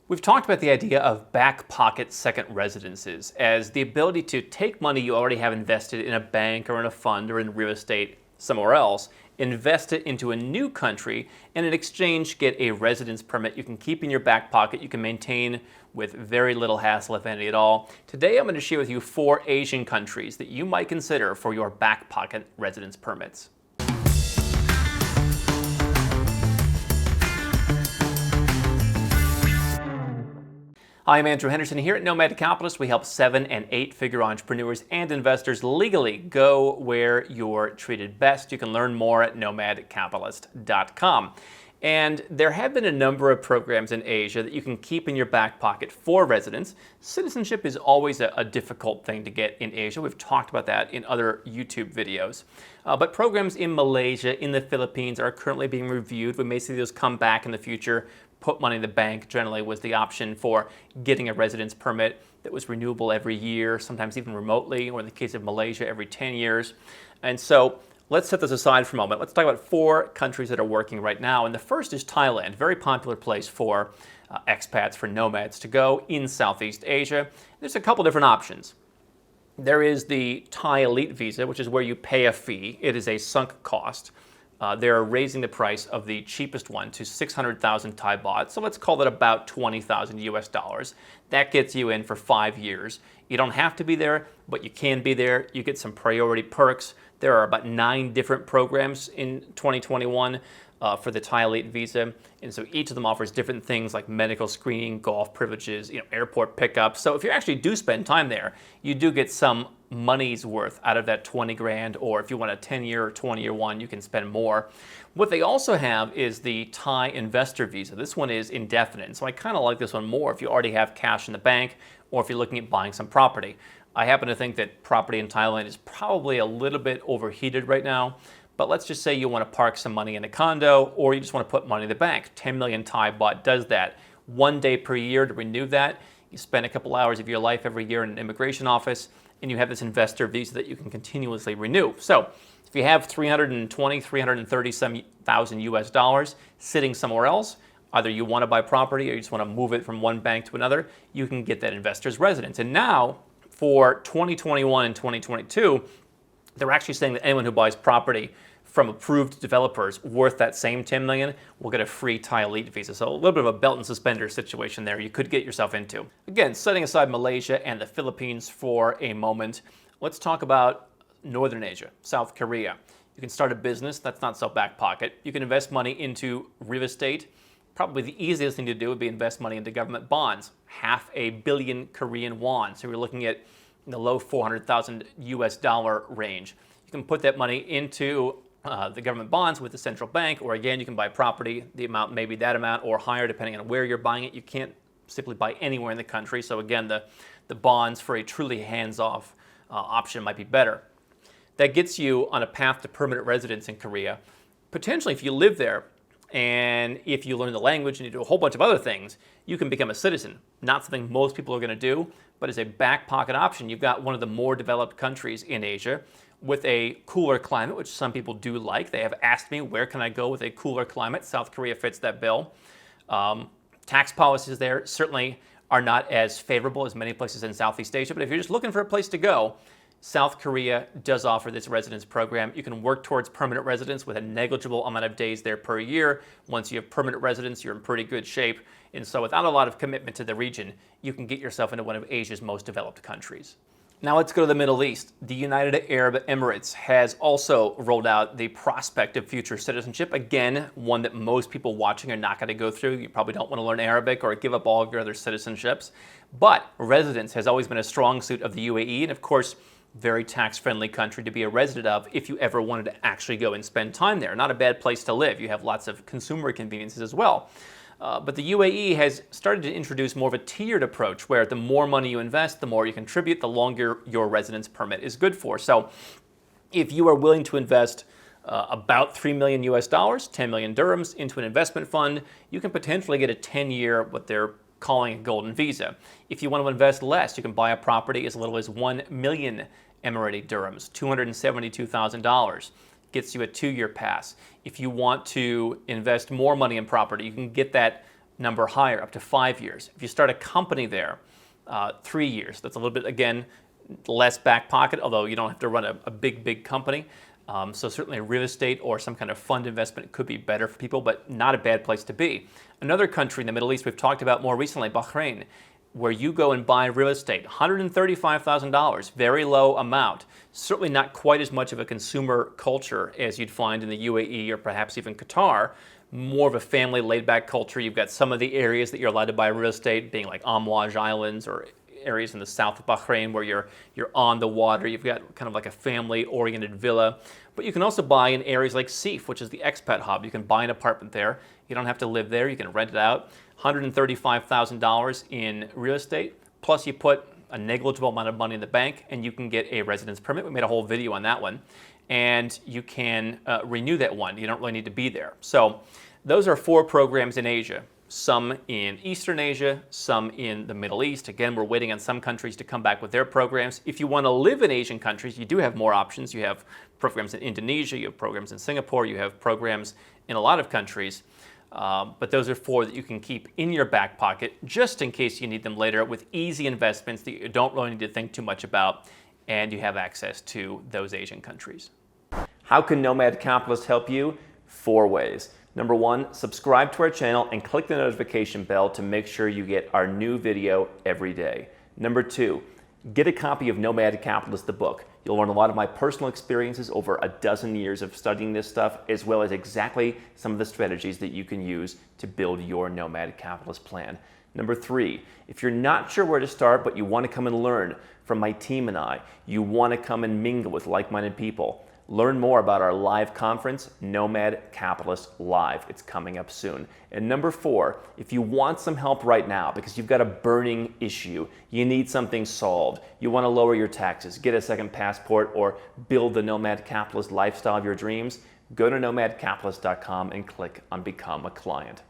We've talked about the idea of back pocket second residences as the ability to take money you already have invested in a bank or in a fund or in real estate somewhere else, invest it into a new country, and in exchange get a residence permit you can keep in your back pocket, you can maintain with very little hassle, if any at all. Today I'm going to share with you 4 Asian countries that you might consider for your back pocket residence permits. Hi, I'm Andrew Henderson. Here at Nomad Capitalist, we help 7- and 8-figure entrepreneurs and investors legally go where you're treated best. You can learn more at nomadcapitalist.com. And there have been a number of programs in Asia that you can keep in your back pocket for residents. Citizenship is always a difficult thing to get in Asia. We've talked about that in other YouTube videos. But programs in Malaysia, in the Philippines are currently being reviewed. We may see those come back in the future. Put money in the bank generally was the option for getting a residence permit that was renewable every year, sometimes even remotely, or in the case of Malaysia, every 10 years. And so let's set this aside for a moment. Let's talk about 4 countries that are working right now. And the first is Thailand, very popular place for expats, for nomads to go in Southeast Asia. There's a couple different options. There is the Thai Elite Visa, which is where you pay a fee. It is a sunk cost. They're raising the price of the cheapest one to 600,000 Thai baht. So let's call it about 20,000 US dollars. That gets you in for 5 years. You don't have to be there, but you can be there. You get some priority perks. There are about 9 different programs in 2021 for the Thai Elite Visa. And so each of them offers different things like medical screening, golf privileges, airport pickups. So if you actually do spend time there, you do get some money's worth out of that 20 grand, or if you want a 10-year or 20-year one, you can spend more. What they also have is the Thai Investor Visa. This one is indefinite, so I kind of like this one more if you already have cash in the bank or if you're looking at buying some property. I happen to think that property in Thailand is probably a little bit overheated right now, but let's just say you want to park some money in a condo or you just want to put money in the bank. 10 million Thai baht does that. 1 day per year to renew that. You spend a couple hours of your life every year in an immigration office, and you have this investor visa that you can continuously renew. So if you have 330 some thousand US dollars sitting somewhere else, either you want to buy property or you just want to move it from one bank to another, you can get that investor's residence. And now for 2021 and 2022, they're actually saying that anyone who buys property from approved developers worth that same 10 million will get a free Thai Elite Visa. So a little bit of a belt and suspenders situation there you could get yourself into. Again, setting aside Malaysia and the Philippines for a moment, let's talk about Northern Asia, South Korea. You can start a business, that's not so back pocket. You can invest money into real estate. Probably the easiest thing to do would be invest money into government bonds, 500 million Korean won. So we're looking at the low 400,000 US dollar range. You can put that money into the government bonds with the central bank, or again, you can buy property. The amount may be that amount or higher depending on where you're buying it. You can't simply buy anywhere in the country. So again, the bonds for a truly hands-off option might be better. That gets you on a path to permanent residence in Korea. Potentially, if you live there and if you learn the language and you do a whole bunch of other things, you can become a citizen. Not something most people are going to do, but as a back pocket option, you've got one of the more developed countries in Asia with a cooler climate, which some people do like. They have asked me, where can I go with a cooler climate? South Korea fits that bill. Tax policies there certainly are not as favorable as many places in Southeast Asia, but if you're just looking for a place to go, South Korea does offer this residence program. You can work towards permanent residence with a negligible amount of days there per year. Once you have permanent residence, you're in pretty good shape. And so without a lot of commitment to the region, you can get yourself into one of Asia's most developed countries. Now let's go to the Middle East. The United Arab Emirates has also rolled out the prospect of future citizenship. Again, one that most people watching are not going to go through. You probably don't want to learn Arabic or give up all of your other citizenships. But residence has always been a strong suit of the UAE, and of course, very tax-friendly country to be a resident of if you ever wanted to actually go and spend time there. Not a bad place to live. You have lots of consumer conveniences as well. But the UAE has started to introduce more of a tiered approach where the more money you invest, the more you contribute, the longer your residence permit is good for. So if you are willing to invest about 3 million US dollars, 10 million dirhams into an investment fund, you can potentially get a 10-year, what they're calling a golden visa. If you want to invest less, you can buy a property as little as 1 million Emirati dirhams, $272,000. Gets you a 2-year pass. If you want to invest more money in property, you can get that number higher, up to 5 years. If you start a company there, 3 years. That's a little bit, again, less back pocket, although you don't have to run a big company. So certainly real estate or some kind of fund investment could be better for people, but not a bad place to be. Another country in the Middle East we've talked about more recently, Bahrain, where you go and buy real estate, $135,000, very low amount. Certainly not quite as much of a consumer culture as you'd find in the UAE or perhaps even Qatar. More of a family laid-back culture. You've got some of the areas that you're allowed to buy real estate, being like Amwaj Islands or areas in the south of Bahrain where you're on the water. You've got kind of like a family-oriented villa. But you can also buy in areas like Sif, which is the expat hub. You can buy an apartment there. You don't have to live there. You can rent it out. $135,000 in real estate, plus you put a negligible amount of money in the bank and you can get a residence permit. We made a whole video on that one. And you can renew that one. You don't really need to be there. So those are 4 programs in Asia. Some in Eastern Asia, some in the Middle East. Again, we're waiting on some countries to come back with their programs. If you want to live in Asian countries, you do have more options. You have programs in Indonesia, you have programs in Singapore, you have programs in a lot of countries. But those are 4 that you can keep in your back pocket just in case you need them later, with easy investments that you don't really need to think too much about, and you have access to those Asian countries. How can Nomad Capitalist help you? 4 ways. Number 1, subscribe to our channel and click the notification bell to make sure you get our new video every day. Number 2, get a copy of Nomad Capitalist, the book. You'll learn a lot of my personal experiences over a dozen years of studying this stuff, as well as exactly some of the strategies that you can use to build your Nomad Capitalist plan. Number 3, if you're not sure where to start, but you want to come and learn from my team and I, you want to come and mingle with like-minded people, learn more about our live conference, Nomad Capitalist Live. It's coming up soon. And number 4, if you want some help right now because you've got a burning issue, you need something solved, you want to lower your taxes, get a second passport, or build the Nomad Capitalist lifestyle of your dreams, go to nomadcapitalist.com and click on Become a Client.